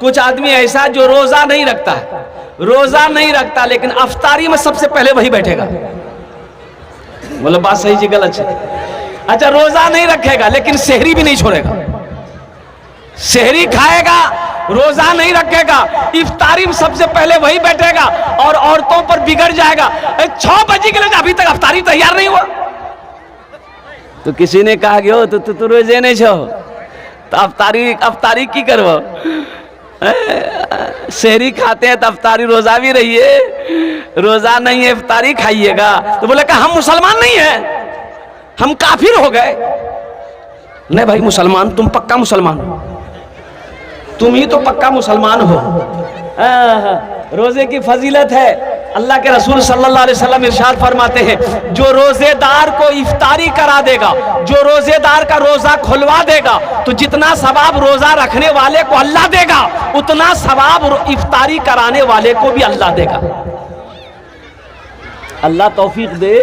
कुछ आदमी ऐसा जो रोजा नहीं रखता है, रोजा नहीं रखता लेकिन अफ्तारी में सबसे पहले वही बैठेगा। बोलो बात सही जी गलत है? अच्छा, रोजा नहीं रखेगा लेकिन सेहरी भी नहीं छोड़ेगा, सेहरी खाएगा, रोजा नहीं रखेगा, इफ्तारी में सबसे पहले वही बैठेगा और औरतों पर बिगड़ जाएगा। 6 बजे के लिए अभी तक अफ्तारी तैयार नहीं हुआ। तो किसी ने कहा कि हो तू रोजे नहीं छो तो अफ्तारी की करवो, सेहरी खाते हैं तो अफ्तारी, रोजा भी रहिए, रोजा नहीं है इफ्तारी खाइएगा। तो बोले कि हम मुसलमान नहीं है, हम काफिर हो गए। नहीं भाई, मुसलमान तुम पक्का मुसलमान हो, तुम ही तो पक्का मुसलमान हो। रोजे की फजीलत है, अल्लाह के रसूल सल्लल्लाहु अलैहि वसल्लम इरशाद फरमाते हैं, जो रोजेदार को इफ्तारी करा देगा, जो रोजेदार का रोजा खुलवा देगा, तो जितना सवाब रोजा रखने वाले को अल्लाह देगा, उतना सवाब इफ्तारी कराने वाले को भी अल्लाह देगा। अल्लाह तौफीक दे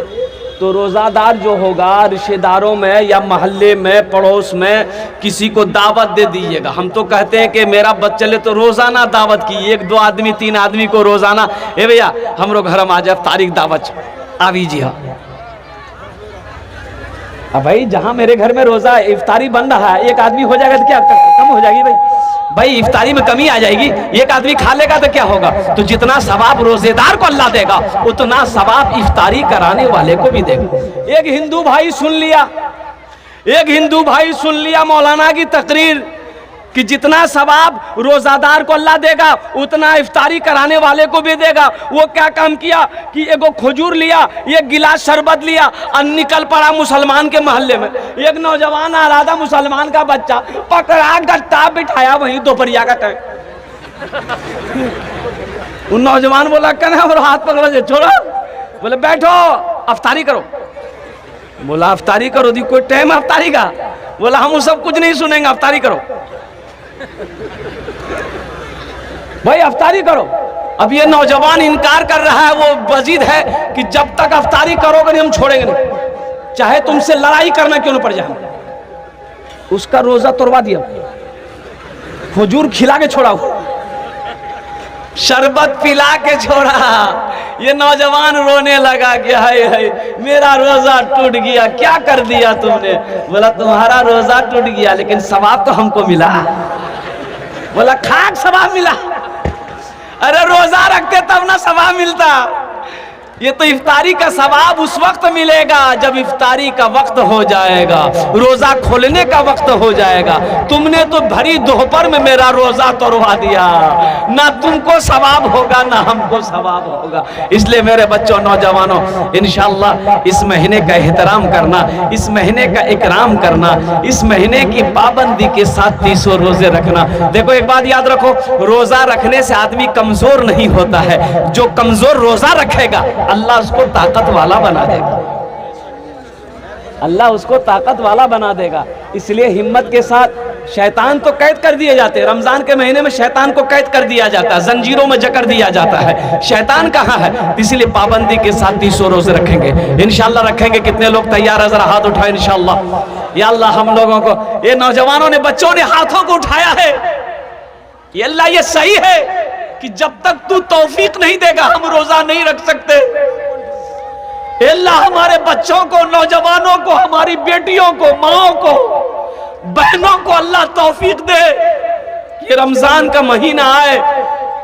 तो रोज़ादार जो होगा, रिश्तेदारों में या मोहल्ले में, पड़ोस में किसी को दावत दे दीजिएगा। हम तो कहते हैं कि मेरा बच्चा ले तो रोज़ाना दावत की, 1-2 आदमी 3 आदमी को रोज़ाना, ए भैया हमरो घर में आ जाए तारीख दावत आवी जी। हाँ अब भाई जहाँ मेरे घर में रोज़ा इफ्तारी बन रहा है, 1 आदमी हो जाएगा तो क्या कम हो जाएगी भाई इफ्तारी में कमी आ जाएगी। 1 आदमी खा लेगा तो क्या होगा? तो जितना सवाब रोजेदार को अल्लाह देगा, उतना सवाब इफ्तारी कराने वाले को भी देगा। एक हिंदू भाई सुन लिया मौलाना की तकरीर कि जितना सवाब रोजादार को अल्लाह देगा, उतना इफ्तारी कराने वाले को भी देगा। वो क्या काम किया कि एगो खजूर लिया, 1 गिलास शरबत लिया और निकल पड़ा मुसलमान के मोहल्ले में। एक नौजवान आ रहा था, मुसलमान का बच्चा, पकड़ा गट्टा बिठाया वहीं दोपहरिया का टाइम। उन नौजवान बोला कहना और हाथ पकड़ो, छोड़ो, बोले बैठो अफ्तारी करो। बोला अफ्तारी करो दी, कोई टाइम अफ्तारी का? बोला हम सब कुछ नहीं सुनेंगे, अफ्तारी करो भाई, अफ्तारी करो। अब ये नौजवान इनकार कर रहा है, वो वजीद है कि जब तक अफ्तारी करोगे नहीं हम छोड़ेंगे नहीं, चाहे तुमसे लड़ाई करना क्यों न पड़ जाए। उसका रोजा तोड़वा दिया, खजूर खिला के छोड़ा, शरबत पिला के छोड़ा। ये नौजवान रोने लगा कि हाय हाय मेरा रोजा टूट गया, क्या कर दिया तुमने? बोला तुम्हारा रोजा टूट गया लेकिन सवाब तो हमको मिला। बोला खाक सवाब मिला? अरे रोजा रखते तब ना सवाब मिलता। ये तो इफ्तारी का सवाब उस वक्त मिलेगा जब इफ्तारी का वक्त हो जाएगा, रोजा खोलने का वक्त हो जाएगा। तुमने तो भरी दोपहर में मेरा रोजा तोड़वा दिया, ना तुमको सवाब होगा ना हमको सवाब होगा। इसलिए मेरे बच्चों, नौजवानों, इंशाअल्लाह इस महीने का एहतराम करना, इस महीने का इकराम करना, इस महीने की पाबंदी के साथ 300 रोजे रखना। देखो एक बात याद रखो, रोजा रखने से आदमी कमजोर नहीं होता है। जो कमजोर रोजा रखेगा अल्लाह उसको ताकत वाला बना देगा, अल्लाह उसको ताकत वाला बना देगा। इसलिए हिम्मत के साथ, शैतान तो कैद कर दिए जाते हैं, रमजान के महीने में शैतान को कैद कर दिया जाता है, जंजीरों में जकड़ दिया जाता है। शैतान कहाँ है? इसलिए पाबंदी के साथ 300 रोजे रखेंगे, इंशाल्लाह रखेंगे। कितने लोग तैयार है? जरा हाथ उठाए इंशाल्लाह। या अल्लाह हम लोगों को, ये नौजवानों ने, बच्चों ने हाथों को उठाया है, ये अल्लाह ये सही है कि जब तक तू तौफीक नहीं देगा हम रोजा नहीं रख सकते। अल्लाह हमारे बच्चों को, नौजवानों को, हमारी बेटियों को, माओं को, बहनों को अल्लाह तौफीक दे। ये रमजान का महीना आए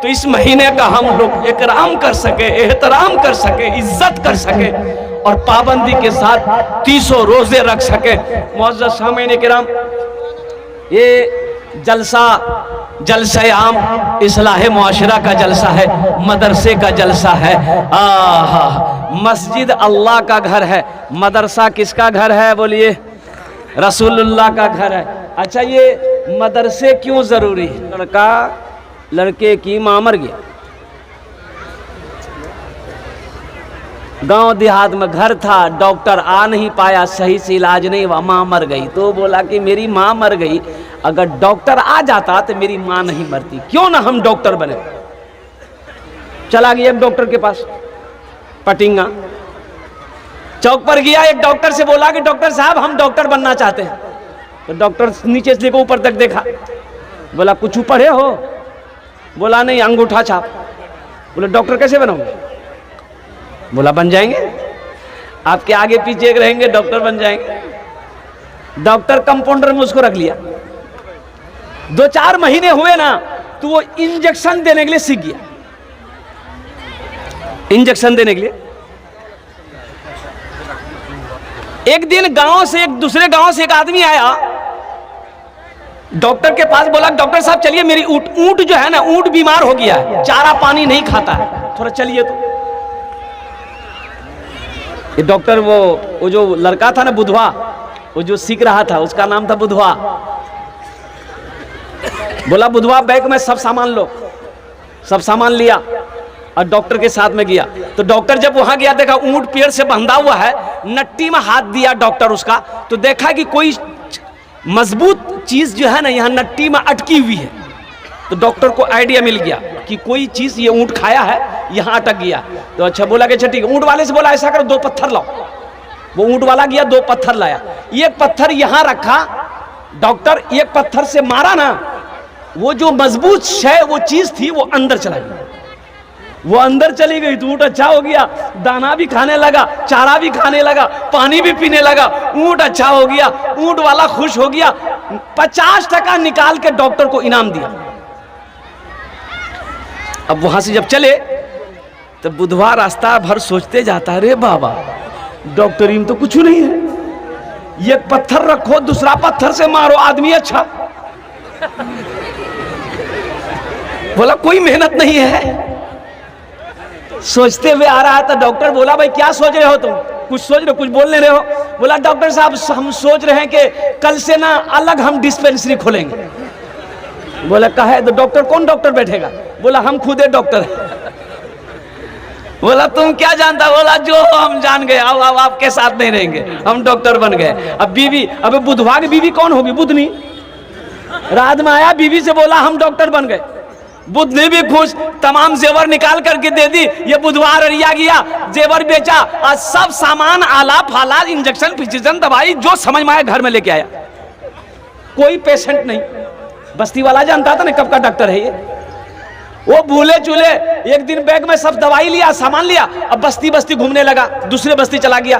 तो इस महीने का हम लोग इकराम कर सके, एहतराम कर सके, इज्जत कर सके और पाबंदी के साथ 300 रोजे रख सके। मुअज़्ज़ज़ सामीन किराम, ये जलसा आम इस्लाह मुआशरा का जलसा है, मदरसे का जलसा है। मस्जिद अल्लाह का घर है, मदरसा किसका घर है? बोलिए, रसूलुल्लाह का घर है। अच्छा, ये मदरसे क्यों जरूरी है? लड़के की मां मर गया, गांव देहात में घर था, डॉक्टर आ नहीं पाया, सही से इलाज नहीं हुआ, माँ मर गई। तो बोला कि मेरी माँ मर गई, अगर डॉक्टर आ जाता तो मेरी माँ नहीं मरती, क्यों ना हम डॉक्टर बने। चला गया एक डॉक्टर के पास, पटिंगा चौक पर गया, एक डॉक्टर से बोला कि डॉक्टर साहब हम डॉक्टर बनना चाहते हैं। तो डॉक्टर नीचे से लेकर ऊपर तक देखा, बोला कुछ पढ़े हो? बोला नहीं, अंगूठा छाप। बोले डॉक्टर कैसे बनोगे? बोला बन जाएंगे, आपके आगे पीछे एक रहेंगे, डॉक्टर बन जाएंगे। डॉक्टर कंपाउंडर में उसको रख लिया। 2-4 महीने हुए ना तो वो इंजेक्शन देने के लिए सीख गया। इंजेक्शन देने के लिए एक दिन गांव से, एक दूसरे गांव से एक आदमी आया डॉक्टर के पास। बोला डॉक्टर साहब चलिए, मेरी ऊंट जो है ना, ऊंट बीमार हो गया है, चारा पानी नहीं खाता है, थोड़ा चलिए। तो ये डॉक्टर वो जो लड़का था ना बुधवा, वो जो सीख रहा था उसका नाम था बुधवा। बोला बुधवा बैग में सब सामान लो। सब सामान लिया और डॉक्टर के साथ में गया। तो डॉक्टर जब वहां गया, देखा ऊंट पेड़ से बंधा हुआ है, नट्टी में हाथ दिया डॉक्टर उसका, तो देखा कि कोई मजबूत चीज जो है ना यहाँ नट्टी में अटकी हुई है। तो डॉक्टर को आइडिया मिल गया कि कोई चीज ये ऊंट खाया है, यहाँ अटक गया। तो अच्छा बोला कि ठीक है। ऊंट वाले से बोला ऐसा करो 2 पत्थर लाओ। वो ऊंट वाला गया, 2 पत्थर लाया। एक पत्थर यहां रखा, डॉक्टर एक पत्थर से मारा ना, वो जो मजबूत शय वो चीज थी वो अंदर चला गई। वो अंदर चली गई तो ऊंट अच्छा हो गया, दाना भी खाने लगा, चारा भी खाने लगा, पानी भी पीने लगा, ऊंट अच्छा हो गया। ऊंट वाला खुश हो गया, 50% निकाल के डॉक्टर को इनाम दिया। अब वहां से जब चले तो बुधवा रास्ता भर सोचते जाता है, अरे बाबा डॉक्टरी में तो कुछ नहीं है, ये पत्थर रखो, दूसरा पत्थर से मारो, आदमी अच्छा। बोला कोई मेहनत नहीं है। सोचते हुए आ रहा था। डॉक्टर बोला भाई क्या सोच रहे हो तुम? कुछ सोच रहे हो, कुछ बोल नहीं रहे हो? बोला डॉक्टर साहब हम सोच रहे हैं कि कल से ना अलग हम डिस्पेंसरी खोलेंगे। बोला कहा है? तो डॉक्टर कौन डॉक्टर बैठेगा? बोला हम खुद है डॉक्टर। बोला तुम क्या जानता? बोला जो हम जान गए, अब आपके साथ नहीं रहेंगे, हम डॉक्टर बन गए। अब बीवी, अब बुधवा की बीवी कौन होगी? बुधनी। रात में आया, बीवी से बोला हम डॉक्टर बन गए। बुध ने भी खुश, तमाम जेवर निकाल करके दे दी। ये बुधवार अरिया गया, जेवर बेचा और सब सामान, आला फाला, इंजेक्शन फिजिशन दवाई जो समझ में आया घर में लेके आया। कोई पेशेंट नहीं। बस्ती वाला जानता था ना कब का डॉक्टर है ये। वो भूले चूले एक दिन बैग में सब दवाई लिया, सामान लिया, अब बस्ती बस्ती घूमने लगा, दूसरे बस्ती चला गया।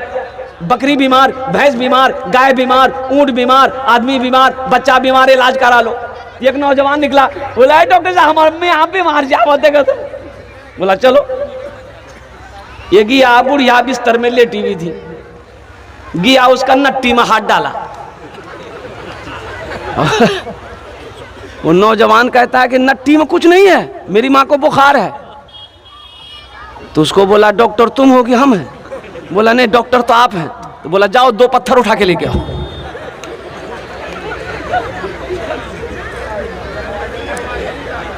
बकरी बीमार, भैंस बीमार, गाय बीमार, ऊंट बीमार, आदमी बीमार, बच्चा बीमार, इलाज करा लो। एक नौजवान निकला, बोला डॉक्टर साहब हमारे में यहाँ पे मार जाओ। बोला चलो। ये गया, बुढ़िया बिस्तर में लेटी हुई थी, गया उसका नट्टी में हाथ डाला। वो नौजवान कहता है कि नट्टी में कुछ नहीं है, मेरी माँ को बुखार है। तो उसको बोला डॉक्टर तुम हो कि हम हैं? बोला नहीं डॉक्टर तो आप हैं। तो बोला जाओ 2 पत्थर उठा के लेके आओ।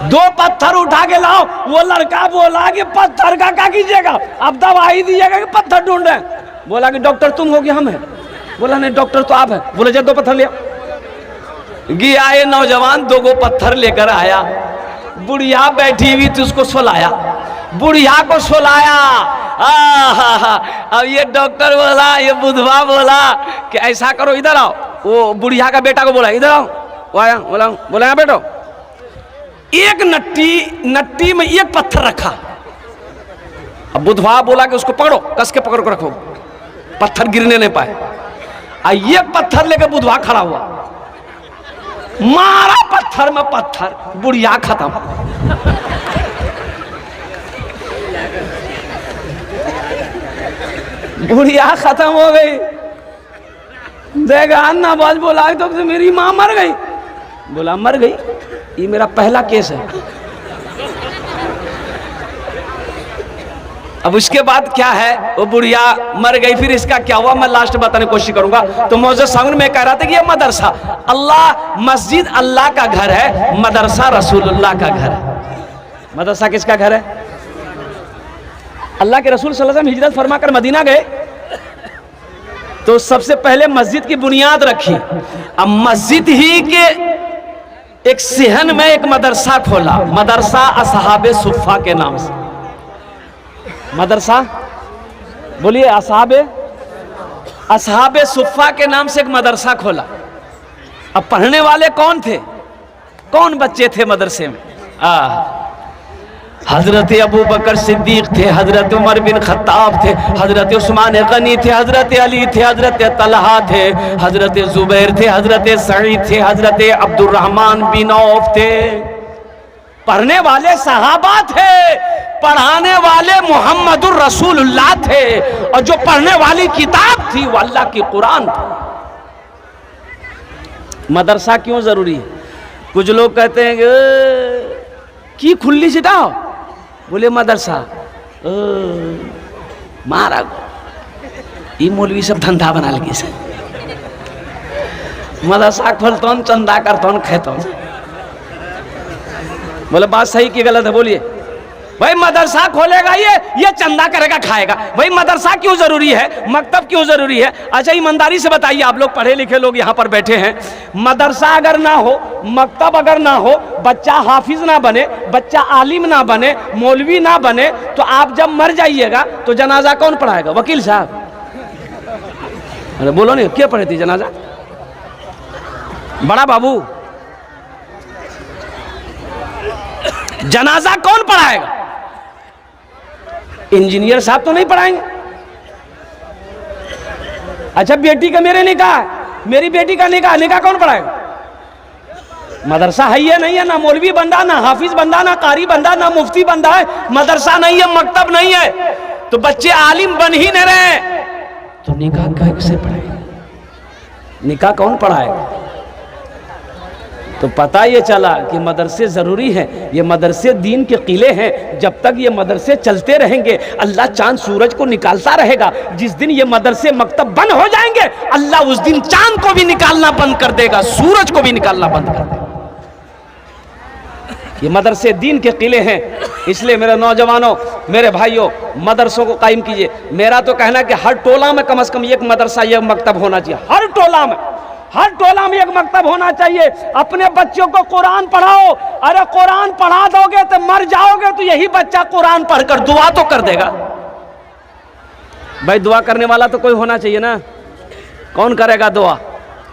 दो पत्थर उठा के लाओ। वो लड़का बोला कि पत्थर का क्या कीजिएगा? अब दवाई दीजिएगा कि पत्थर ढूंढ रहे? बोला कि डॉक्टर तुम हो कि हम हैं? बोला नहीं डॉक्टर तो आप हैं। बोले जा 2 पत्थर ले आओ। गया ये नौजवान 2 पत्थर लेकर आया। बुढ़िया बैठी हुई थी, उसको सुलाया, बुढ़िया को सुलाया। अब ये डॉक्टर बोला, ये बुधवा बोला कि ऐसा करो इधर आओ। वो बुढ़िया का बेटा को बोला इधर आओ। वो आया, बोला यहाँ बैठो। एक नट्टी में 1 पत्थर रखा। अब बुधवा बोला कि उसको पकड़ो, कस के पकड़ को रखो, पत्थर गिरने नहीं पाए। 1 पत्थर लेकर बुधवा खड़ा हुआ, मारा पत्थर में पत्थर, बुढ़िया खत्म। बुढ़िया खत्म हो गई। देखा अन्ना बाज बोला तो मेरी माँ मर गई। बोला मर गई? ये मेरा पहला केस है। अब उसके बाद क्या है, वो बुढ़िया मर गई, फिर इसका क्या हुआ मैं लास्ट बताने की कोशिश करूंगा। तो मौजूद सामने में कह रहा था कि ये मदरसा, अल्लाह मस्जिद अल्लाह का घर है, मदरसा रसूलुल्लाह का घर है। मदरसा किसका घर है? अल्लाह के रसूल सल्लल्लाहु अलैहि वसल्लम हिजरत फरमा कर मदीना गए तो सबसे पहले मस्जिद की बुनियाद रखी। अब मस्जिद ही के एक सेहन में एक मदरसा खोला, मदरसा असहाबे सुफ़ा के नाम से। मदरसा बोलिए, असहाबे सुफ़ा के नाम से एक मदरसा खोला। अब पढ़ने वाले कौन थे? कौन बच्चे थे मदरसे में? हजरत अबू बकर सिद्दीक थे, हजरत उमर बिन खत्ताब थे, हजरत उस्मान गनी थे, हजरत अली थे, हजरत तलहा थे, हजरत जुबैर थे, हजरत सईद थे, हजरत अब्दुर्रहमान बिन औफ थे। पढ़ने वाले सहाबा थे, पढ़ाने वाले मुहम्मदुर रसूलुल्लाह थे, और जो पढ़ने वाली किताब थी वो अल्लाह की कुरान थी। मदरसा क्यों जरूरी है? कुछ लोग कहते हैं कि खुली सिटाओ, बोले मदरसा मारा ये मौलवी सब धंधा बना लगे से मदरसा खोलता चंदा करता खेता। बोले बात सही की गलत है? बोलिए भाई, मदरसा खोलेगा ये चंदा करेगा खाएगा, भाई मदरसा क्यों जरूरी है, मकतब क्यों जरूरी है? अच्छा ईमानदारी से बताइए, आप लोग पढ़े लिखे लोग यहाँ पर बैठे हैं, मदरसा अगर ना हो, मकतब अगर ना हो, बच्चा हाफिज ना बने, बच्चा आलिम ना बने, मौलवी ना बने, तो आप जब मर जाइएगा तो जनाजा कौन पढ़ाएगा? वकील साहब। अरे बोलो नहीं, क्या पढ़े थी जनाजा? बड़ा बाबू, जनाजा कौन पढ़ाएगा? इंजीनियर साहब तो नहीं पढ़ाएंगे। अच्छा बेटी का मेरे निकाह है, मेरी बेटी का निकाह कौन पढ़ाएगा? मदरसा है या नहीं है? ना मौलवी बंदा, ना हाफिज बंदा, ना कारी बंदा, ना मुफ्ती बंदा है, मदरसा नहीं है, मकतब नहीं है, तो बच्चे आलिम बन ही नहीं रहे, तो निकाह कैसे पढ़ाएगा? निकाह कौन पढ़ाएगा? तो पता ये चला कि मदरसे ज़रूरी हैं। ये मदरसे दीन के किले हैं। जब तक ये मदरसे चलते रहेंगे अल्लाह चांद सूरज को निकालता रहेगा। जिस दिन ये मदरसे मकतब बंद हो जाएंगे अल्लाह उस दिन चांद को भी निकालना बंद कर देगा, सूरज को भी निकालना बंद कर देगा। ये मदरसे दीन के किले हैं। इसलिए मेरे नौजवानों, मेरे भाइयों, मदरसों को कायम कीजिए। मेरा तो कहना है कि हर टोला में कम से कम एक मदरसा, एक मकतब होना चाहिए। हर टोला में एक मकतब होना चाहिए। अपने बच्चों को कुरान पढ़ाओ। अरे कुरान पढ़ा दोगे तो मर जाओगे तो यही बच्चा कुरान पढ़कर दुआ तो कर देगा। भाई दुआ करने वाला तो कोई होना चाहिए ना। कौन करेगा दुआ?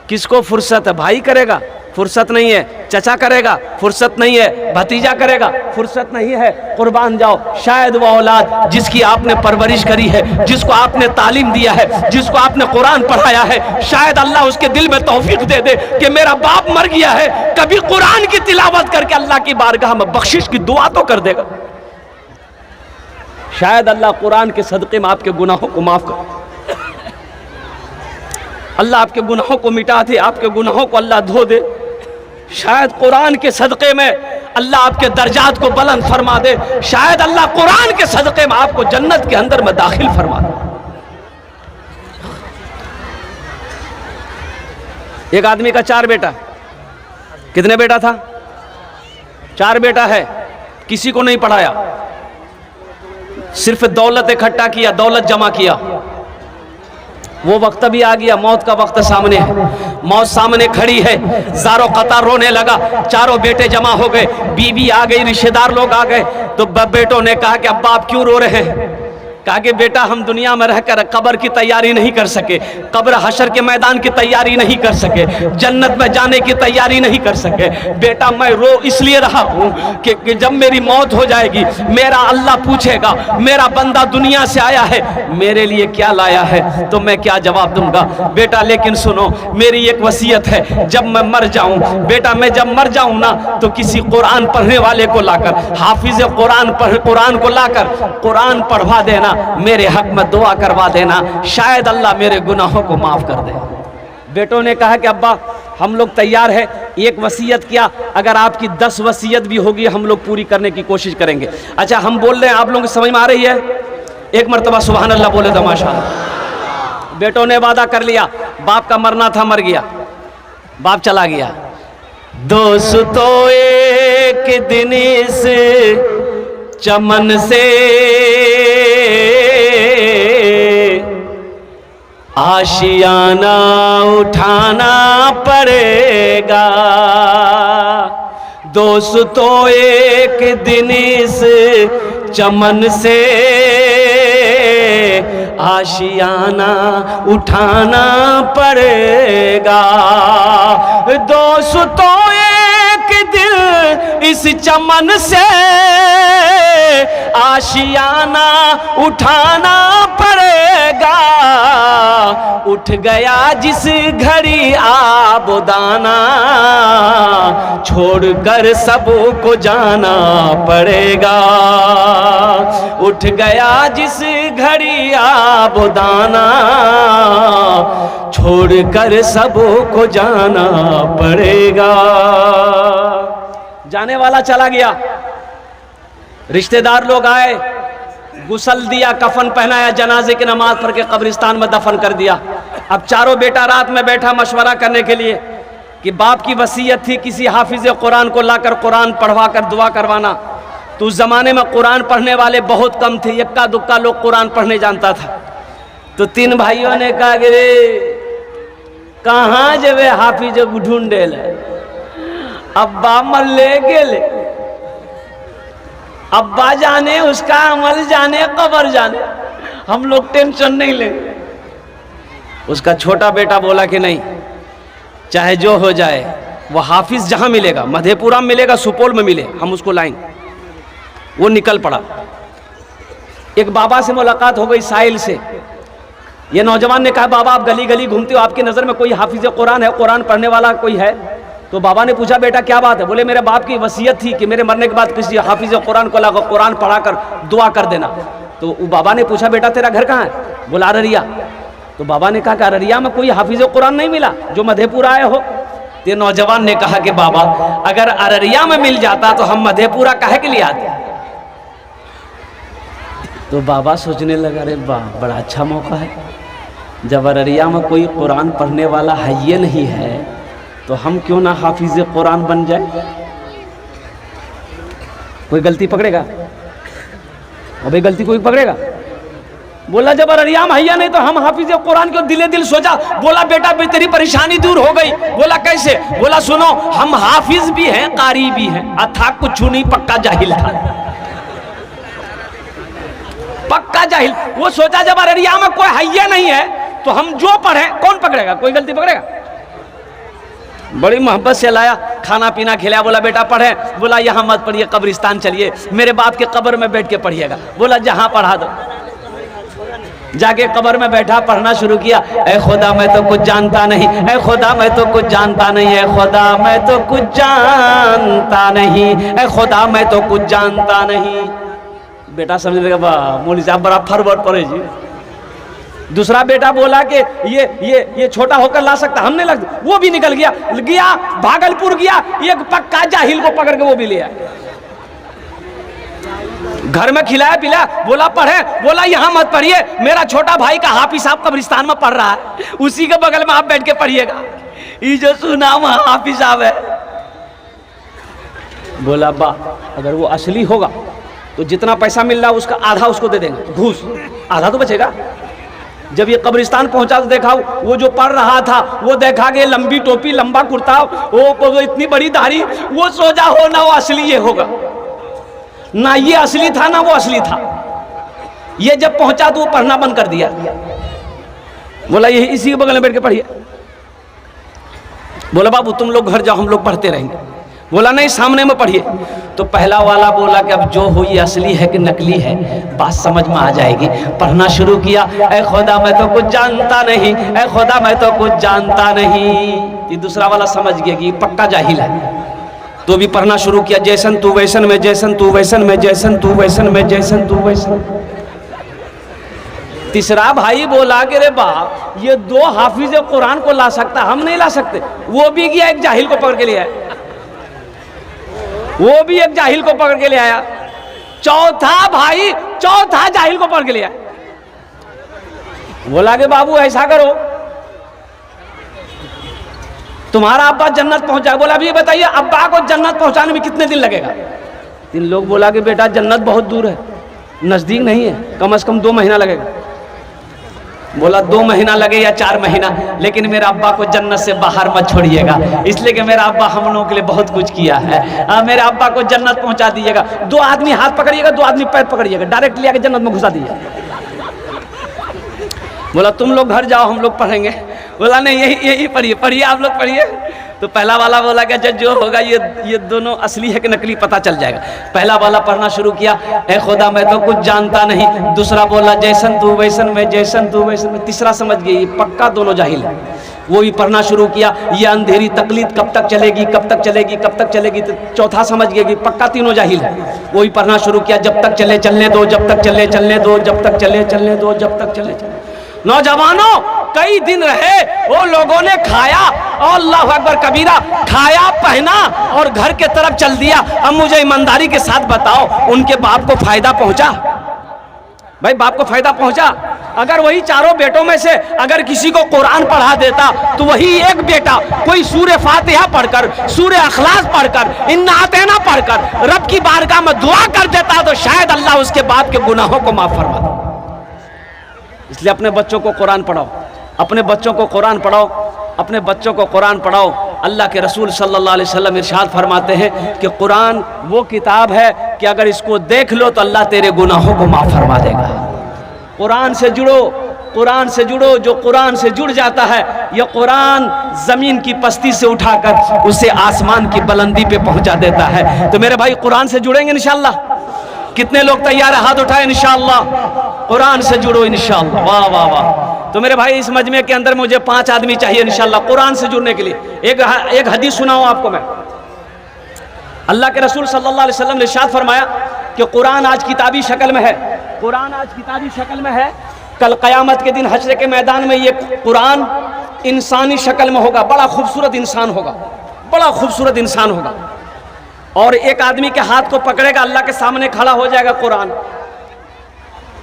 किसको फुर्सत है? भाई करेगा, फुर्सत नहीं है। चचा करेगा, फुर्सत नहीं है। भतीजा करेगा, फुर्सत नहीं है। कुर्बान जाओ, शायद वो औलाद जिसकी आपने परवरिश करी है, जिसको आपने तालीम दिया है, जिसको आपने कुरान पढ़ाया है, शायद अल्लाह उसके दिल में तौफीक दे दे कि मेरा बाप मर गया है, कभी कुरान की तिलावत करके अल्लाह की बारगाह में बख्शिश की दुआ तो कर देगा। शायद अल्लाह कुरान के सदक़े में आपके गुनाहों को माफ कर, अल्लाह आपके गुनाहों को मिटा दे, आपके गुनाहों को अल्लाह धो दे। शायद कुरान के सदक़े में अल्लाह आपके दर्जात को बुलंद फरमा दे। शायद अल्लाह कुरान के सदक़े में आपको जन्नत के अंदर में दाखिल फरमा दे। एक आदमी का 4 बेटा, कितने बेटा था? 4 बेटा है, किसी को नहीं पढ़ाया, सिर्फ दौलत इकट्ठा किया, दौलत जमा किया। वो वक्त भी आ गया, मौत का वक्त सामने है, मौत सामने खड़ी है, ज़ारो कतार रोने लगा। 4 बेटे जमा हो गए, बीवी आ गई, रिश्तेदार लोग आ गए। तो बेटों ने कहा कि अब्बा आप क्यों रो रहे हैं? कहा कि बेटा हम दुनिया में रहकर कब्र की तैयारी नहीं कर सके, कब्र हशर के मैदान की तैयारी नहीं कर सके, जन्नत में जाने की तैयारी नहीं कर सके। बेटा मैं रो इसलिए रहा हूँ कि जब मेरी मौत हो जाएगी मेरा अल्लाह पूछेगा मेरा बंदा दुनिया से आया है, मेरे लिए क्या लाया है, तो मैं क्या जवाब दूंगा? बेटा लेकिन सुनो, मेरी एक वसीयत है, जब मैं मर जाऊं, बेटा मैं जब मर जाऊं ना तो किसी कुरान पढ़ने वाले को लाकर, हाफिज कुरान को लाकर कुरान पढ़वा देना, मेरे हक में दुआ करवा देना, शायद अल्लाह मेरे गुनाहों को माफ कर दे। बेटों ने कहा कि अब्बा हम लोग तैयार है, एक वसीयत किया, अगर आपकी 10 वसीयत भी होगी हम लोग पूरी करने की कोशिश करेंगे। अच्छा हम बोल रहे हैं, आप लोगों को समझ में आ रही है? एक मरतबा सुभान अल्लाह बोले तो माशाअल्लाह। बेटों ने वादा कर लिया, बाप का मरना था, मर गया, बाप चला गया। दोस्तों एक दिन इस चमन से आशियाना उठाना पड़ेगा। दोस्तों एक दिन इस चमन से आशियाना उठाना पड़ेगा। दोस्तों एक दिन इस चमन से आशियाना उठाना पड़ेगा। उठ गया जिस घड़ी आबोदाना, छोड़कर सबको जाना पड़ेगा। उठ गया जिस घड़ी आबोदाना, छोड़कर सबको जाना पड़ेगा। जाने वाला चला गया, रिश्तेदार लोग आए, गुसल दिया, कफन पहनाया, जनाजे की नमाज पढ़ के कब्रिस्तान में दफन कर दिया। अब चारों बेटा रात में बैठा मशवरा करने के लिए कि बाप की वसीयत थी किसी हाफिज कुरान को लाकर कुरान पढ़वा कर दुआ करवाना। तो उस जमाने में कुरान पढ़ने वाले बहुत कम थे, इक्का दुक्का लोग कुरान पढ़ने जानता था। तो तीन भाइयों ने कहा कि रे कहाँ जब हाफिज ढूंढे ले, अब्बा मर ले गेले, अब्बा जाने उसका अमल जाने कब्र जाने, हम लोग टेंशन नहीं लेंगे। उसका छोटा बेटा बोला कि नहीं, चाहे जो हो जाए, वो हाफिज जहां मिलेगा, मधेपुरा में मिलेगा, सुपौल में मिले, हम उसको लाएंगे। वो निकल पड़ा। एक बाबा से मुलाकात हो गई साहिल से। ये नौजवान ने कहा बाबा आप गली गली घूमते हो, आपकी नज़र में कोई हाफिज कुरान है, कुरान पढ़ने वाला कोई है? तो बाबा ने पूछा बेटा क्या बात है? बोले मेरे बाप की वसीयत थी कि मेरे मरने के बाद किसी हाफिज कुरान को लाकर कुरान पढ़ा कर दुआ कर देना। तो बाबा ने पूछा बेटा तेरा घर कहाँ है? बोला अररिया। तो बाबा ने कहा कि अररिया में कोई हाफिज कुरान नहीं मिला जो मधेपुरा आए हो? तो नौजवान ने कहा कि बाबा अगर अररिया में मिल जाता तो हम मधेपुरा काहे के लिए आते? तो बाबा सोचने लगा अरे वाह बड़ा अच्छा मौका है, जब अररिया में कोई कुरान पढ़ने वाला है ये नहीं है तो हम क्यों ना हाफिज कुरान बन जाए। कोई गलती पकड़ेगा? अबे गलती कोई पकड़ेगा? बोला जब अररिया में हैया नहीं तो हम हाफिज कुरान क्यों? दिले दिल सोचा। बोला बेटा तेरी परेशानी दूर हो गई। बोला कैसे? बोला सुनो हम हाफिज भी हैं कारी भी हैं, अथा कुछ नहीं पक्का जाहिल था, पक्का जाहिल। वो सोचा जब अररिया में कोई हैया नहीं है तो हम जो पढ़े कौन पकड़ेगा? कोई गलती पकड़ेगा? बड़ी मोहब्बत से लाया, खाना पीना खिलाया। बोला बेटा पढ़े? बोला यहाँ मत पढ़िए, कब्रिस्तान चलिए, मेरे बाप के कब्र में बैठ के पढ़िएगा। बोला जहाँ पढ़ा दो। जाके कब्र में बैठा, पढ़ना शुरू किया। ऐ खुदा मैं तो कुछ जानता नहीं, ऐ खुदा मैं तो कुछ जानता नहीं, ऐ खुदा मैं तो कुछ जानता नहीं, ऐ खुदा मैं तो कुछ जानता नहीं। बेटा समझ लेगा वाह मौलवी साहब बड़ा फरवर्ड पढ़े जी। दूसरा बेटा बोला कि ये छोटा होकर ला सकता, हम नहीं लगता। वो भी निकल गया, भागलपुर गया, एक पक्का जाहिल को पकड़ के वो भी ले आया, घर में खिलाया पिलाया। बोला पढ़े? बोला यहाँ मत पढ़िए, मेरा छोटा भाई का हाफिज साहब कब्रिस्तान में पढ़ रहा है, उसी के बगल में आप बैठ के पढ़िएगा, ये जो सुना वहाँ हाफिज साहब है। बोला बा अगर वो असली होगा तो जितना पैसा मिल रहा है उसका आधा उसको दे देंगे, घूस, आधा तो बचेगा। जब ये कब्रिस्तान पहुंचा तो देखा वो जो पढ़ रहा था, वो देखा कि लंबी टोपी लंबा कुर्ता, वो इतनी बड़ी दाढ़ी, वो सोचा हो ना वो असली ये होगा, ना ये असली था ना वो असली था। ये जब पहुंचा तो वो पढ़ना बंद कर दिया। बोला ये इसी के बगल में बैठ के पढ़िए। बोला बाबू तुम लोग घर जाओ, हम लोग पढ़ते रहेंगे। बोला नहीं सामने में पढ़िए। तो पहला वाला बोला कि अब जो हो ये असली है कि नकली है बात समझ में आ जाएगी। पढ़ना शुरू किया। ऐ खुदा मैं तो कुछ जानता नहीं, ऐ खुदा मैं तो कुछ जानता नहीं। ये दूसरा वाला समझ गया कि पक्का जाहिल है, तो भी पढ़ना शुरू किया। जैसन तू वैसन में, जैसन तू वैसन में, जैसन तू वैसन में, जैसन तू वैसन। तीसरा भाई बोला कि रे बाप ये दो हाफिज कुरान को ला सकता, हम नहीं ला सकते। वो भी गया एक जाहिल को पकड़ के ले आया, वो भी एक जाहिल को पकड़ के ले आया। चौथा भाई चौथा जाहिल को पकड़ के ले आया। बोला कि बाबू ऐसा करो तुम्हारा अब्बा जन्नत पहुंचा। बोला अभी ये बताइए अब्बा को जन्नत पहुंचाने में कितने दिन लगेगा? 3 लोग बोला कि बेटा जन्नत बहुत दूर है, नजदीक नहीं है, कम से कम 2 महीना लगेगा। बोला 2 महीना लगे या 4 महीना, लेकिन मेरा अब्बा को जन्नत से बाहर मत छोड़िएगा, इसलिए कि मेरा अब्बा हम लोगों के लिए बहुत कुछ किया है। मेरे अब्बा को जन्नत पहुंचा दीजिएगा। 2 आदमी हाथ पकड़िएगा, 2 आदमी पैर पकड़िएगा, डायरेक्ट ले आके जन्नत में घुसा दीजिए। बोला तुम लोग घर जाओ, हम लोग पढ़ेंगे। बोला नहीं यही पढ़िए, पढ़िए आप लोग पढ़िए। तो पहला वाला बोला कि जज जो होगा ये दोनों असली है कि नकली पता चल जाएगा। पहला वाला पढ़ना शुरू किया, ए खुदा मैं तो कुछ जानता नहीं। दूसरा बोला जैसन तू वैसन मैं, जैसन तू वैसन मैं। तीसरा समझ गई पक्का दोनों जाहिल है। वो भी पढ़ना शुरू किया, ये अंधेरी तकलीद कब तक चलेगी, कब तक चलेगी, कब तक चलेगी। तो चौथा समझ गया कि पक्का तीनों जाहिल है। वो भी पढ़ना शुरू किया, जब तक चले चलने दो, जब तक चले चलने दो, जब तक चले चलने दो, जब तक चले चलने। नौजवानों कई दिन रहे, वो लोगों ने खाया, अल्लाह अकबर कबीरा, खाया पहना और घर के तरफ चल दिया। अब मुझे ईमानदारी के साथ बताओ, उनके बाप को फायदा पहुंचा? भाई बाप को फायदा पहुंचा? अगर वही चारों बेटों में से अगर किसी को कुरान पढ़ा देता तो वही एक बेटा कोई सूरे फातिहा पढ़कर, सूरे अखलास पढ़कर, इन्ना आतेना पढ़कर रब की बारगाह में दुआ कर देता तो शायद अल्लाह उसके बाप के गुनाहों को माफ फरमा दे। इसलिए अपने बच्चों को कुरान पढ़ाओ, अपने बच्चों को कुरान पढ़ाओ, अपने बच्चों को कुरान पढ़ाओ। अल्लाह के रसूल सल्लल्लाहु अलैहि वसल्लम इरशाद फरमाते हैं कि कुरान वो किताब है कि अगर इसको देख लो तो अल्लाह तेरे गुनाहों को माफ फरमा देगा। कुरान से जुड़ो, कुरान से जुड़ो। जो कुरान से जुड़ जाता है, यह कुरान जमीन की पस्ती से उठाकर उसे आसमान की बुलंदी पे पहुंचा देता है। तो मेरे भाई कुरान से जुड़ेंगे इंशाअल्लाह? कितने लोग तैयार है? हाथ उठाए इंशाअल्लाह। कुरान से जुड़ो इंशाअल्लाह। वाह वाह वाह। तो मेरे भाई इस मजमे के अंदर मुझे 5 आदमी चाहिए इंशाअल्लाह कुरान से जुड़ने के लिए। एक हदीस सुनाऊं आपको मैं। अल्लाह के रसूल सल्लल्लाहु अलैहि वसल्लम ने इरशाद फरमाया कि कुरान आज किताबी शक्ल में है, कुरान आज किताबी शक्ल में है। कल क़यामत के दिन हश्र के मैदान में ये कुरान इंसानी शक्ल में होगा। बड़ा खूबसूरत इंसान होगा, बड़ा खूबसूरत इंसान होगा। और एक आदमी के हाथ को पकड़ेगा, अल्लाह के सामने खड़ा हो जाएगा कुरान।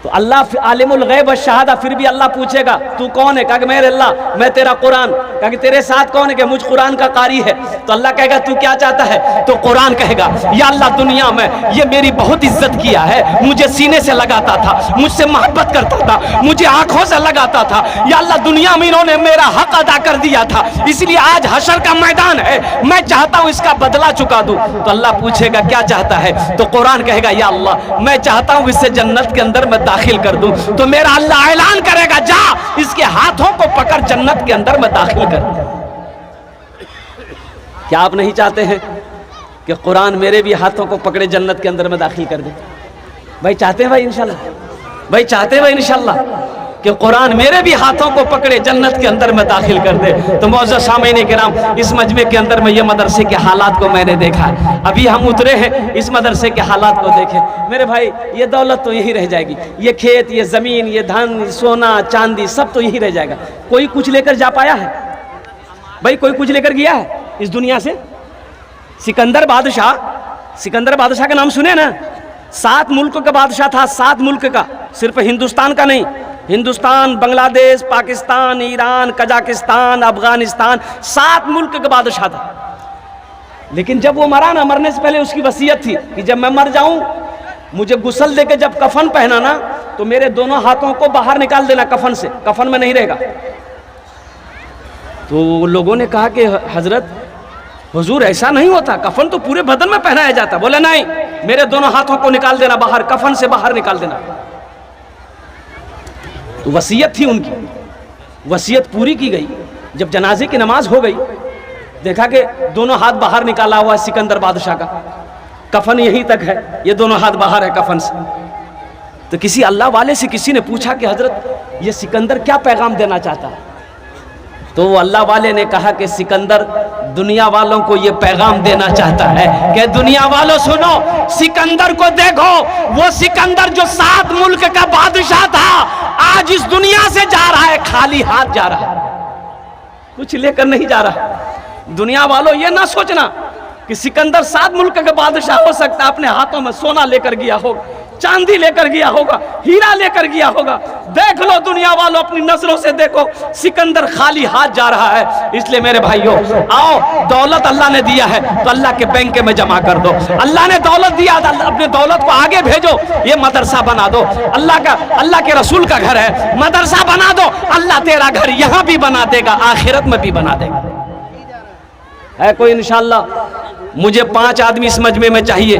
तो अल्लाह आलिमुल गैब व शहादा, फिर भी अल्लाह पूछेगा तू कौन है? कहा कि मेरे अल्लाह मैं तेरा कुरान। कहा कि तेरे साथ कौन है? कि मुझ कुरान का कारी है। तो अल्लाह कहेगा तू क्या चाहता है? तो कुरान कहेगा या अल्लाह दुनिया में ये मेरी बहुत इज्जत किया है, मुझे सीने से लगाता था, मुझसे मोहब्बत करता था, मुझे आंखों से लगाता था। या अल्लाह दुनिया में इन्होंने मेरा हक अदा कर दिया था, इसलिए आज हशर का मैदान है, मैं चाहता हूँ इसका बदला चुका दूँ। तो अल्लाह पूछेगा क्या चाहता है? तो कुरान कहेगा या अल्लाह मैं चाहता हूँ इसे जन्नत के अंदर मैं दाखिल कर दूं। तो मेरा अल्लाह ऐलान करेगा जा इसके हाथों को पकड़ जन्नत के अंदर मैं दाखिल कर दूं। क्या आप नहीं चाहते हैं कि कुरान मेरे भी हाथों को पकड़े जन्नत के अंदर में दाखिल कर दे? भाई चाहते हैं भाई इंशाल्लाह? भाई चाहते हैं भाई इंशाल्लाह कि कुरान मेरे भी हाथों को पकड़े जन्नत के अंदर में दाखिल कर दे? तो मौजूद सामीन किराम, इस मजमे के अंदर में ये मदरसे के हालात को मैंने देखा है। अभी हम उतरे हैं, इस मदरसे के हालात को देखें मेरे भाई। ये दौलत तो यही रह जाएगी, ये खेत, ये ज़मीन, ये धन, सोना चांदी सब तो यही रह जाएगा। कोई कुछ लेकर जा पाया है भाई? कोई कुछ लेकर गया है इस दुनिया से? सिकंदर बादशाह, सिकंदर बादशाह का नाम सुने ना? 7 मुल्क का बादशाह था, 7 मुल्क का, सिर्फ हिंदुस्तान का नहीं। हिंदुस्तान, बांग्लादेश, पाकिस्तान, ईरान, कजाकिस्तान, अफगानिस्तान, 7 मुल्क का बादशाह था। लेकिन जब वो मरा ना, मरने से पहले उसकी वसीयत थी कि जब मैं मर जाऊं मुझे गुस्ल देके जब कफन पहनाना तो मेरे दोनों हाथों को बाहर निकाल देना कफन से, कफन में नहीं रहेगा। तो लोगों ने कहा कि हजरत हुजूर ऐसा नहीं होता, कफन तो पूरे बदन में पहनाया जाता। बोले नहीं, मेरे दोनों हाथों को निकाल देना बाहर, कफन से बाहर निकाल देना। तो वसीयत थी उनकी, वसीयत पूरी की गई। जब जनाजे की नमाज हो गई, देखा कि दोनों हाथ बाहर निकाला हुआ है सिकंदर बादशाह का, कफन यहीं तक है, ये दोनों हाथ बाहर है कफन से। तो किसी अल्लाह वाले से किसी ने पूछा कि हजरत ये सिकंदर क्या पैगाम देना चाहता है? तो वो अल्लाह वाले ने कहा कि सिकंदर दुनिया वालों को ये पैगाम देना चाहता है कि दुनिया वालों सुनो, सिकंदर को देखो, वो सिकंदर जो 7 मुल्क का बादशाह था आज इस दुनिया से जा रहा है, खाली हाथ जा रहा है, कुछ लेकर नहीं जा रहा। दुनिया वालों ये ना सोचना कि सिकंदर 7 मुल्क का बादशाह हो सकता है, अपने हाथों में सोना लेकर गया होगा, चांदी लेकर गया होगा, हीरा लेकर गया होगा। देख लो दुनिया वालों, अपनी नजरों से देखो, सिकंदर खाली हाथ जा रहा है। इसलिए मेरे भाइयों आओ, दौलत अल्लाह ने दिया है तो अल्लाह के बैंक में जमा कर दो। अल्लाह ने दौलत दिया, अपने दौलत को आगे भेजो, ये मदरसा बना दो। अल्लाह के रसूल का घर है, मदरसा बना दो, अल्लाह तेरा घर यहाँ भी बना देगा, आखिरत में भी बना देगा। है कोई इंशाअल्लाह? मुझे 5 आदमी इस मजमे में चाहिए।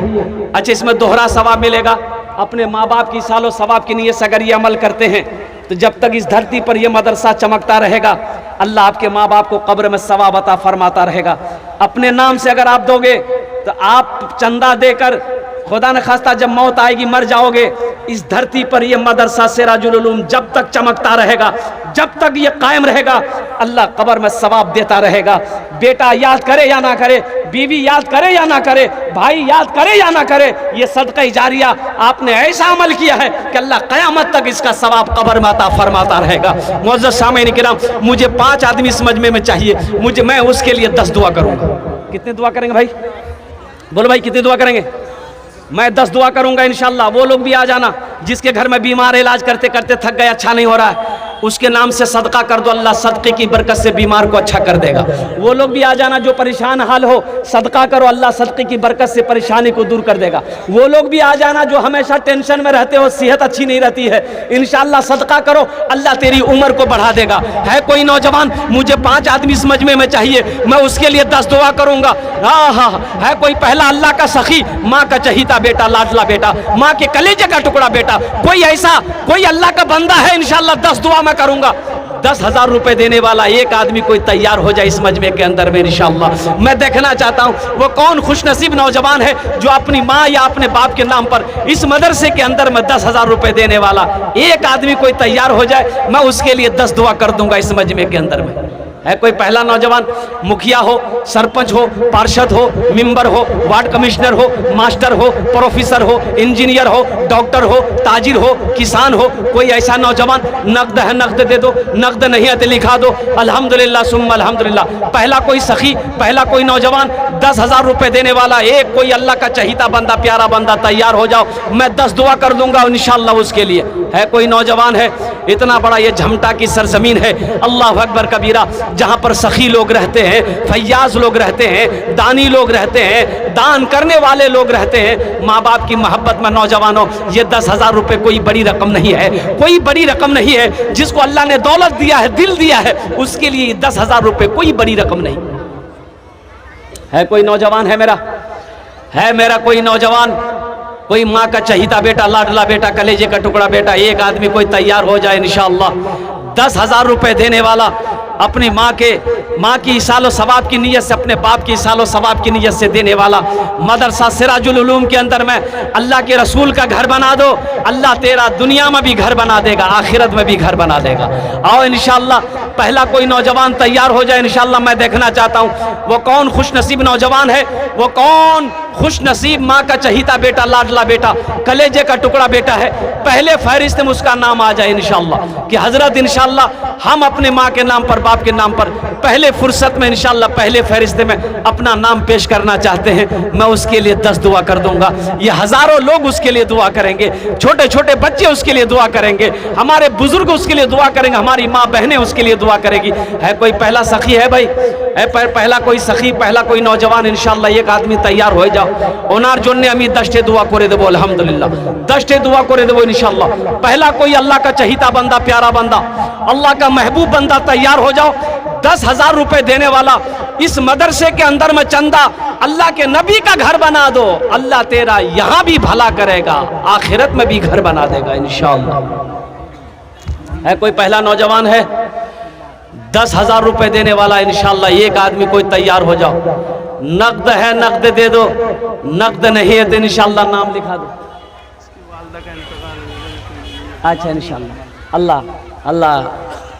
अच्छा, इसमें दोहरा सवाब मिलेगा। अपने माँ बाप की सालों सवाब की नीयत से अगर ये अमल करते हैं तो जब तक इस धरती पर यह मदरसा चमकता रहेगा, अल्लाह आपके माँ बाप को कब्र में सवाब अता फरमाता रहेगा। अपने नाम से अगर आप दोगे तो आप चंदा देकर, खुदा न खास्ता जब मौत आएगी मर जाओगे, इस धरती पर यह मदरसा सिराजुल उलूम जब तक चमकता रहेगा, जब तक ये कायम रहेगा, अल्लाह कब्र में सवाब देता रहेगा। बेटा याद करे या ना करे, बीवी याद करे या ना करे, भाई याद करे या ना करे, ये सदका जारिया आपने ऐसा अमल किया है कि अल्लाह क़यामत तक इसका सवाब कब्र में अता फरमाता रहेगा। मुअज़्ज़ज़ सामीन किराम, मुझे 5 आदमी इस मजमे में चाहिए, मैं उसके लिए 10 दुआ करूँगा। कितने दुआ करेंगे भाई? बोलो भाई, कितनी दुआ करेंगे? मैं 10 दुआ करूंगा इंशाल्लाह। वो लोग भी आ जाना जिसके घर में बीमार इलाज करते करते थक गए, अच्छा नहीं हो रहा है, उसके नाम से सदका कर दो, अल्लाह सदक़े की बरकत से बीमार को अच्छा कर देगा। वो लोग भी आ जाना जो परेशान हाल हो, सदका करो, अल्लाह सदक़े की बरकत से परेशानी को दूर कर देगा। वो लोग भी आ जाना जो हमेशा टेंशन में रहते हो, सेहत अच्छी नहीं रहती है, इंशाल्लाह सदका करो, अल्लाह तेरी उम्र को बढ़ा देगा। है कोई नौजवान, मुझे 5 आदमी इस मजमे में चाहिए, मैं उसके लिए 10 दुआ करूंगा। हाँ, है कोई पहला अल्लाह का सखी, माँ का चहीता बेटा, लाडला बेटा, माँ के कलेजे का टुकड़ा बेटा, कोई ऐसा कोई अल्लाह का बंदा है, इंशाल्लाह 10 दुआ मैं करूंगा। 10,000 रुपए देने वाला एक आदमी कोई तैयार हो जाए इस मजमे के अंदर में इंशाअल्लाह। मैं देखना चाहता हूं वो कौन खुशनसीब नौजवान है जो अपनी माँ या अपने बाप के नाम पर इस मदरसे के अंदर में 10,000 रुपए देने वाला एक आदमी कोई तैयार हो जाए, मैं उसके लिए 10 दुआ कर दूंगा इस मजमे के अंदर में। है कोई पहला नौजवान, मुखिया हो, सरपंच हो, पार्षद हो, मेंबर हो, वार्ड कमिश्नर हो, मास्टर हो, प्रोफेसर हो, इंजीनियर हो, डॉक्टर हो, ताजिर हो, किसान हो, कोई ऐसा नौजवान? नकद है नकद दे दो, नकद नहीं है तो लिखा दो, अल्हम्दुलिल्लाह सुम्मा अल्हम्दुलिल्लाह। पहला कोई सखी, पहला कोई नौजवान 10,000 रुपए देने वाला एक कोई अल्लाह का चहीता बंदा, प्यारा बंदा तैयार हो जाओ, मैं 10 दुआ कर दूंगा इंशाअल्लाह उसके लिए। है कोई नौजवान है? इतना बड़ा ये झमटा की सरजमीन है, अल्लाह अकबर कबीरा, जहाँ पर सखी लोग रहते हैं, फैयाज लोग रहते हैं, दानी लोग रहते हैं, दान करने वाले लोग रहते हैं, माँ बाप की मोहब्बत में। नौजवानों, ये 10,000 रुपए कोई बड़ी रकम नहीं है, कोई बड़ी रकम नहीं है। जिसको अल्लाह ने दौलत दिया है, दिल दिया है, उसके लिए 10,000 रुपए कोई बड़ी रकम नहीं है। कोई नौजवान है मेरा कोई नौजवान, कोई माँ का चहीता बेटा, लाडला बेटा, कलेजे का टुकड़ा बेटा, एक आदमी कोई तैयार हो जाए इंशाअल्लाह। 10,000 रुपए देने वाला, अपनी माँ की इसालो सवाब की नीयत से, अपने बाप की इसालो सवाब की नीयत से देने वाला, मदरसा सिराजुल उलूम के अंदर में अल्लाह के रसूल का घर बना दो, अल्लाह तेरा दुनिया में भी घर बना देगा, आखिरत में भी घर बना देगा। आओ इंशाअल्लाह पहला कोई नौजवान तैयार हो जाए इंशाअल्लाह। मैं देखना चाहता हूँ वो कौन खुशनसीब नौजवान है, वो कौन खुशनसीब माँ का चहीता बेटा, लाडला बेटा, कलेजे का टुकड़ा बेटा है, पहले फहरिस्त में उसका नाम आ जाए इंशाअल्लाह कि हजरत इंशाअल्लाह हम अपने माँ के नाम पर, बाप के नाम पर पहले फुर्सत में इंशाअल्लाह पहले फहरिस्त में अपना नाम पेश करना चाहते हैं, मैं उसके लिए 10 दुआ कर दूंगा। ये हजारों लोग उसके लिए दुआ करेंगे, छोटे छोटे बच्चे उसके लिए दुआ करेंगे, हमारे बुजुर्ग उसके लिए दुआ करेंगे, हमारी माँ बहनें उसके लिए दुआ करेगी। है कोई पहला सखी है भाई? है पहला कोई सखी, पहला कोई नौजवान इंशाअल्लाह एक आदमी तैयार हो जाओ। ओनार जोन्ने अमी 10 दुआ करे देबो अल्हम्दुलिल्लाह, 10 दुआ करे देबो इंशाअल्लाह। पहला कोई अल्लाह का चहीता बंदा, प्यारा बंदा, अल्लाह का महबूब बंदा तैयार हो जाओ। 10,000 रुपए देने वाला, इस मदरसे के अंदर में चंदा, अल्लाह के नबी का घर बना दो, अल्लाह तेरा यहां भी भला करेगा, आखिरत में भी घर बना देगा इंशाअल्लाह। है कोई पहला नौजवान है? 10,000 रुपए देने वाला इंशाअल्लाह एक आदमी कोई तैयार हो जाओ। नकद है नकद दे दो, नकद नहीं है तो इंशाअल्लाह नाम लिखा दो। अच्छा इंशाअल्लाह अल्लाह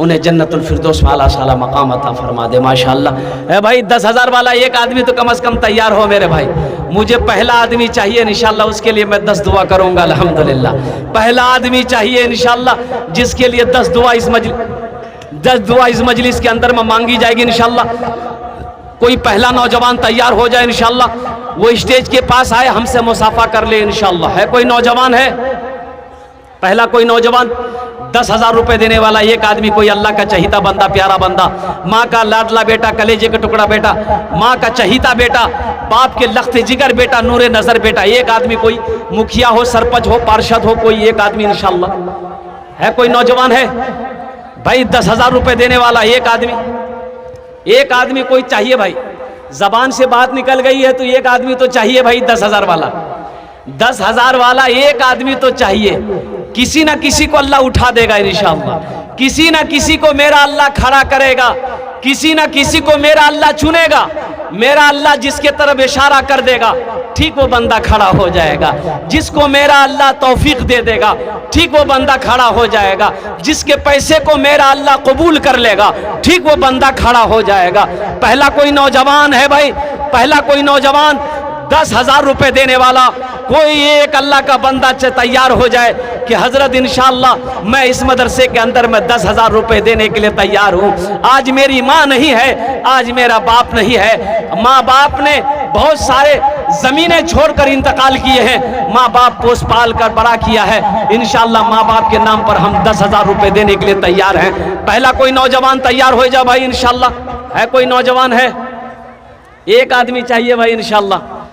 उन्हें जन्नतुल फिरदौस वाला साला मकाम अता फरमा दे माशाअल्लाह। है भाई 10,000 वाला एक आदमी तो कम से कम तैयार हो मेरे भाई। मुझे पहला आदमी चाहिए इंशाअल्लाह, उसके लिए मैं 10 दुआ करूंगा अल्हम्दुलिल्लाह। पहला आदमी चाहिए इंशाअल्लाह जिसके लिए 10 दुआ इस मजलिस के अंदर में मांगी जाएगी इंशाअल्लाह। कोई पहला नौजवान तैयार हो जाए इंशाअल्लाह, वो स्टेज के पास आए, हमसे मुसाफा कर ले इंशाअल्लाह। है कोई नौजवान है? पहला कोई नौजवान 10,000 रुपए देने वाला एक आदमी, कोई अल्लाह का चहीता बंदा, प्यारा बंदा, माँ का लाडला बेटा, कलेजे का टुकड़ा बेटा, माँ का चहीता बेटा, बाप के लख्त जिगर बेटा, नूरे नजर बेटा, एक आदमी कोई मुखिया हो, सरपंच हो, पार्षद हो, कोई एक आदमी इंशाअल्लाह। है कोई नौजवान है भाई? 10,000 रुपए देने वाला एक आदमी कोई चाहिए भाई। जबान से बात निकल गई है तो एक आदमी तो चाहिए भाई 10,000 वाला। 10,000 वाला एक आदमी तो चाहिए। किसी ना किसी को अल्लाह उठा देगा इंशाअल्लाह, किसी ना किसी को मेरा अल्लाह खड़ा करेगा, किसी ना किसी को मेरा अल्लाह चुनेगा। मेरा अल्लाह जिसके तरफ इशारा कर देगा ठीक वो बंदा खड़ा हो जाएगा, जिसको मेरा अल्लाह तौफीक दे देगा ठीक वो बंदा खड़ा हो जाएगा, जिसके पैसे को मेरा अल्लाह कबूल कर लेगा ठीक वो बंदा खड़ा हो जाएगा। पहला कोई नौजवान है भाई, पहला कोई नौजवान 10,000 रुपए देने वाला, कोई एक अल्लाह का बंदा तैयार हो जाए कि हजरत इंशाअल्लाह मैं इस मदरसे के अंदर में 10,000 रुपए देने के लिए तैयार हूँ। आज मेरी माँ नहीं है, आज मेरा बाप नहीं है, माँ बाप ने बहुत सारे जमीनें छोड़कर इंतकाल किए हैं, माँ बाप पोस पाल कर बड़ा किया है। इंशाअल्लाह माँ बाप के नाम पर हम 10,000 रुपए देने के लिए तैयार हैं। पहला कोई नौजवान तैयार हो जाए भाई इंशाअल्लाह। है कोई नौजवान? है एक आदमी चाहिए भाई इंशाअल्लाह।